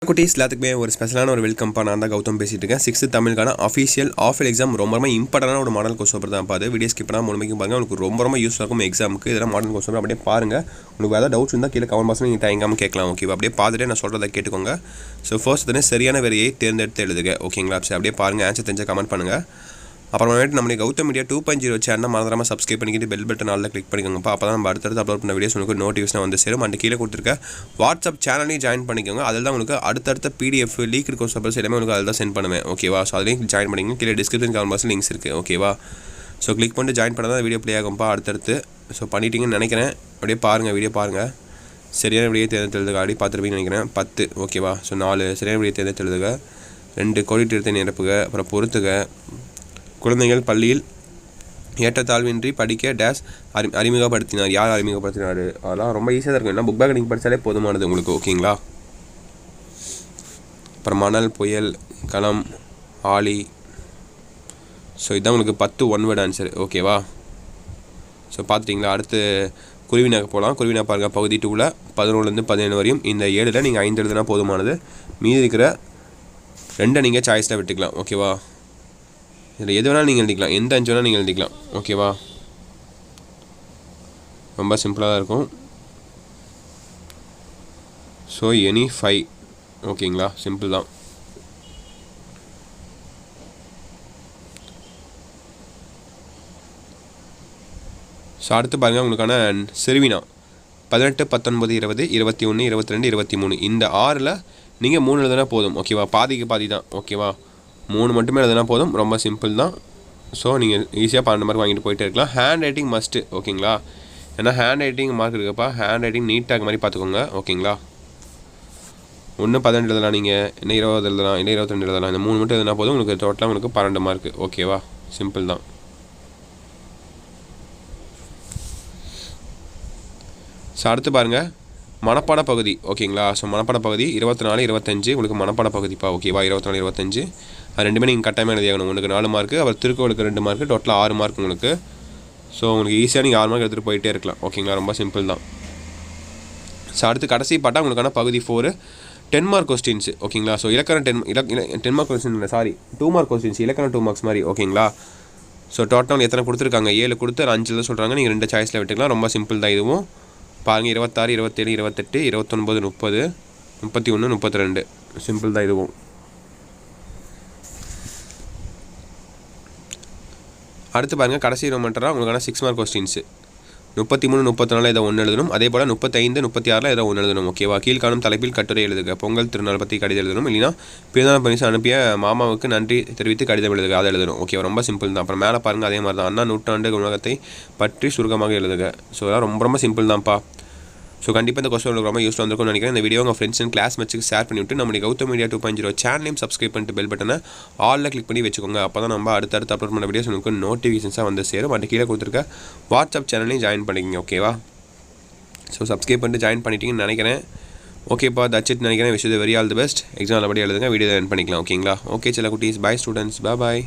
குட்டீஸ் எல்லாத்துக்குமே ஒரு ஸ்பெஷலான ஒரு வெல்கம்ப்பா. நான் தான் கௌதம் பேசிட்டு இருக்கேன். 6th தமிழுக்கான அஃபீஷியல் ஆஃபல் எக்ஸாம் ரொம்ப இம்பார்ட்டன்டான ஒரு மாடல் கொஸ்டின் பேப்பர் தான். பார்த்து வீடியோ ஸ்கிப் பண்ணாமல் முழுமைக்கும் பாருங்கள். உங்களுக்கு ரொம்ப யூஸ்ஃபுல்லாக இருக்கும் எக்ஸாமுக்கு. இதெல்லாம் மாடல் கொஸ்டின் பேப்பர் அப்படியே பாருங்கள். உங்களுக்கு ஏதாவது டவுட்ஸ் இருந்தால் கீழே கமெண்ட் பாக்ஸில் நீங்கள் தயங்காமல் கேட்கலாம். ஓகேவா? அப்படியே பார்த்துட்டு நான் சொல்கிறத கேட்டுக்கோங்க. ஸோ ஃபர்ஸ்ட் தானே சரியான விடையை தேர்ந்தெடுத்து எழுதுங்க. ஓகேங்களா? சரி, அப்படியே பாருங்கள். ஆன்சர் தெரிஞ்ச கமெண்ட் பண்ணுங்கள். அப்புறமேட்டு நம்மளுடைய கௌதம் மீடியா 2.0 சேனல் மறந்துடாமல் சப்ஸ்கிரைப் பண்ணிக்கிட்டு பெல் பட்டன் ஆல்ல கிளிக் பண்ணிக்கோங்கப்பா. அப்போ தான் நம்ம அடுத்தடுத்து அப்லோட் பண்ண வீடியோஸ் உங்களுக்கு நோட்டிஃபிகேஷன் வந்து சேரும். அண்ட் கீழே கொடுத்துருக்க வாட்ஸ்அப் சேனலையும் ஜாயின் பண்ணிக்கோங்க. அதில் தான் உங்களுக்கு அடுத்தடுத்த பிடிஎஃப் லீக் கொஸ்டின் பேப்பர்ஸ் எல்லாமே உங்களுக்கு அதில் தான் சென்ட் பண்ணுவேன். ஓகேவா? ஸோ அதுலேயும் ஜாயின் பண்ணிக்கோங்க. கீழே டிஸ்கிரிப்ஷன் கமெண்ட் பாக்ஸில் லிங்க்ஸ் இருக்குது. ஓகேவா? ஸோ கிளிக் பண்ணிட்டு ஜாயின் பண்ணால் தான் வீடியோ ப்ளே ஆகும்ப்பா அடுத்தடுத்து. ஸோ பண்ணிட்டீங்கன்னு நினைக்கிறேன். அப்படியே பாருங்கள், வீடியோ பாருங்கள். சரியான விடையை தேர்ந்தெடுத்துக. அப்படி பார்த்துருப்பீங்கன்னு நினைக்கிறேன். 10. ஓகேவா? ஸோ 4 சரியான விடையை தேர்ந்தெடுத்துக. 2 கோடிட்டு நிரப்புக. அப்புறம் பொறுத்துக. குழந்தைகள் பள்ளியில் ஏற்றத்தாழ்வின்றி படிக்க டேஷ் அறிமுகப்படுத்தினார். யார் அறிமுகப்படுத்தினார்? அதெல்லாம் ரொம்ப ஈஸியாக தான் இருக்கும். ஏன்னா புக் பேக் நீங்கள் படித்தாலே போதுமானது உங்களுக்கு. ஓகேங்களா? அப்புறம் மணல், புயல், களம், ஆலி. ஸோ இதுதான் உங்களுக்கு 10 ஒன் வேர்ட் ஆன்சர். ஓகேவா? ஸோ பார்த்துட்டிங்களா? அடுத்து குருவினாக்கு போகலாம். குருவினா பாருங்கள். பகுதி 2ல் 11லேருந்து 17 வரையும். இந்த 7ல் நீங்கள் 5 எழுதுனா போதுமானது. மீதி இருக்கிற 2 நீங்கள் சாய்ஸில் விட்டுக்கலாம். ஓகேவா? இதில் எது வேணாலும் நீங்கள் எழுதிக்கலாம். எந்த 5 வேணாலும் நீங்கள் எழுதிக்கலாம். ஓகேவா? ரொம்ப சிம்பிளாக தான் இருக்கும். So any 5. ஓகேங்களா? சிம்பிள் தான். ஸோ அடுத்து பாருங்கள் உங்களுக்கான சிறுவினா 18, 19, 20, 21, 22, 23. இந்த 6ல் நீங்கள் 3 எழுதுனா போதும். ஓகேவா? பாதிக்கு பாதி தான். ஓகேவா? 3 மட்டுமே எழுதுனா போதும். ரொம்ப சிம்பிள் தான். ஸோ நீங்கள் ஈஸியாக 12 மார்க் வாங்கிட்டு போயிட்டே இருக்கலாம். Hand writing must. ஓகேங்களா? ஏன்னா ஹேண்ட் ரைட்டிங் மார்க் இருக்குப்பா. ஹேண்ட் ரைட்டிங் நீட்டாக மாதிரி பார்த்துக்கோங்க. ஓகேங்களா? ஒன்று 18 எழுதலாம், நீங்கள் என்ன 20 எழுதலாம், இல்லை 22 எழுதலாம். இந்த 3 மட்டும் எழுதுனா போதும். உங்களுக்கு டோட்டலாக உங்களுக்கு 12 மார்க்கு. ஓகேவா? சிம்பிள் தான். ஸோ அடுத்து பாருங்கள் மனப்பாட பகுதி. ஓகேங்களா? ஸோ மனப்பாட பகுதி 24, 25 உங்களுக்கு மனப்பாட பகுதிப்பா. ஓகேவா? 24, 25 அது ரெண்டுமே நீங்கள் கட்டாயமாக எழுதியாகணும். உங்களுக்கு 4 மார்க்கு, அப்புறம் திருக்குறளுக்கு 2 மார்க்கு, டோட்டலாக 6 மார்க் உங்களுக்கு. ஸோ உங்களுக்கு ஈஸியாக நீங்கள் 6 மார்க் எடுத்துகிட்டு போயிட்டே இருக்கலாம். ஓகேங்களா? ரொம்ப சிம்பிள் தான். ஸோ அடுத்து கடைசி பாட்டா உங்களுக்கான பகுதி 4 10 மார்க் கொஸ்டின்ஸ். ஓகேங்களா? ஸோ இலக்கணம் 10 மார்க் கொஸ்டின் இல்லை, சாரி 2 மார்க் கொஸ்டின்ஸ். இலக்கணம் 2 மார்க்ஸ் மாதிரி. ஓகேங்களா? ஸோ டோட்டல் எத்தனை கொடுத்துருக்காங்க? 7 கொடுத்து 5 தான் சொல்கிறாங்க. நீங்கள் 2 சாய்ஸில் விட்டுக்கலாம். ரொம்ப சிம்பிள் தான் இதுவும். பாருங்கள் 26, 27, 28, 29, 30, 31, 32. சிம்பிள் தான் இதுவும். அடுத்து பாருங்கள் கடைசி ரோமன்டராக உங்களுக்கான 6 மார்க் கொஸ்டின்ஸு 33, 34 ஏதோ 1 எழுதணும். அதே போல் 35, 36 ஏதோ 1 எழுதணும். ஓகேவா? கீழ்காணும் தலைப்பில் கட்டுரை எழுதுக. பொங்கல் திருநாள் பற்றி கடிதம் எழுதணும். இல்லைனா பிறந்தநாள் பரிசு அனுப்பிய மாமாவுக்கு நன்றி தெரிவித்து கடிதம் எழுதுக. அதை எழுதணும். ஓகேவா? ரொம்ப சிம்பிள் தான். அப்புறம் மேலே பாருங்கள் அதே மாதிரி தான். அண்ணா நூற்றாண்டு உலகத்தை பற்றி சுருக்கமாக எழுதுக. ஸோ அதெல்லாம் ரொம்ப சிம்பிள் தான்ப்பா. ஸோ கண்டிப்பாக இந்த கொஸ்டின் உங்களுக்கு ரொம்ப யூஸ்ஃபுல்லாக இருக்கும்னு நினைக்கிறேன். இந்த வீடியோ உங்கள் ஃப்ரெண்ட்ஸ் அண்ட் கிளாஸ் மேட்ச்சுக்கு ஷேர் பண்ணிவிட்டு நம்மளுடைய கௌதம் மீடியா 2.0 சேனலையும் சப்ஸ்கிரைப் பண்ணிட்டு பெல் பட்டனை ஆலில் கிளிக் பண்ணி வச்சுக்கோங்க. அப்போ தான் நம்ம அடுத்தடுத்து அப்லோட் பண்ண வீடியோஸ் உங்களுக்கு நோட்டிஃபிகேஷன்ஸாக வந்து சேரும். அது கீழே கொடுத்துருக்க வாட்ஸ்அப் சேனலையும் ஜாயின் பண்ணிக்கிங்க. ஓகேவா? ஸோ சப்ஸ்கிரைப் பண்ணிட்டு ஜாயின் பண்ணிட்டீங்கன்னு நினைக்கிறேன். ஓகேப்பா, தட்ஸ் இட் நினைக்கிறேன். Wish you very all the best. Exam நல்லபடியாக எழுதுங்க. வீடியோ என் பண்ணிக்கலாம். ஓகேங்களா? ஓகே சில குட்டீஸ். Bye students. பாய்.